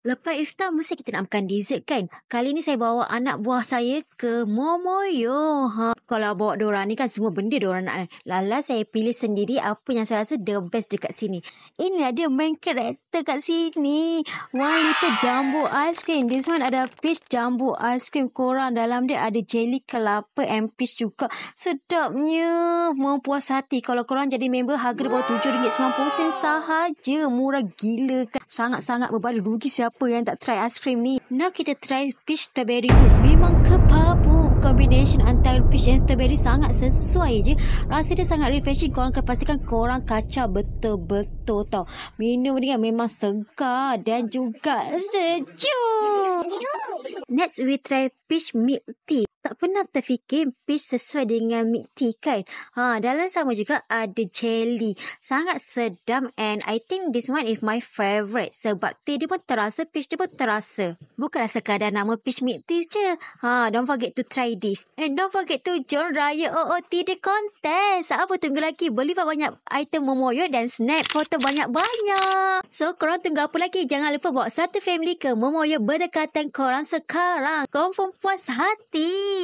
Lepas iftar mesti kita nak makan dessert kan. Kali ni saya bawa anak buah saya ke Momoyo. Kalau bawa diorang ni kan semua benda diorang nak. Lala saya pilih sendiri apa yang saya rasa the best dekat sini. Ini ada main character kat sini. 1 liter jumbo ice cream. This one ada peach jumbo ice cream. Korang dalam dia ada jelly kelapa and peach juga. Sedapnya. Mempuas hati. Kalau korang jadi member harga di bawah RM7.90 sahaja. Murah gila kan. Sangat-sangat berbalik. Rugi siapa yang tak try ice cream ni. Now kita try peach strawberry pun. Memang kepabu. Combination antara peach and strawberry sangat sesuai je. Rasa dia sangat refreshing. Korang akan pastikan korang kacau betul-betul tau. Minum ni kan memang segar dan juga sejuk. Next we try peach milk tea. Tak pernah terfikir peach sesuai dengan milk tea kan. Dalam sama juga ada jelly. Sangat sedap and I think this one is my favourite. Sebab tea dia pun terasa, peach dia pun terasa. Bukanlah sekadar nama peach milk tea je. Don't forget to try this. And don't forget to join Raya OOTD contest. Apa tunggu lagi? Beli banyak item Momoyo dan snap foto banyak-banyak. So korang tunggu apa lagi? Jangan lupa bawa satu family ke Momoyo berdekatan korang sekarang. Confirm puas hati.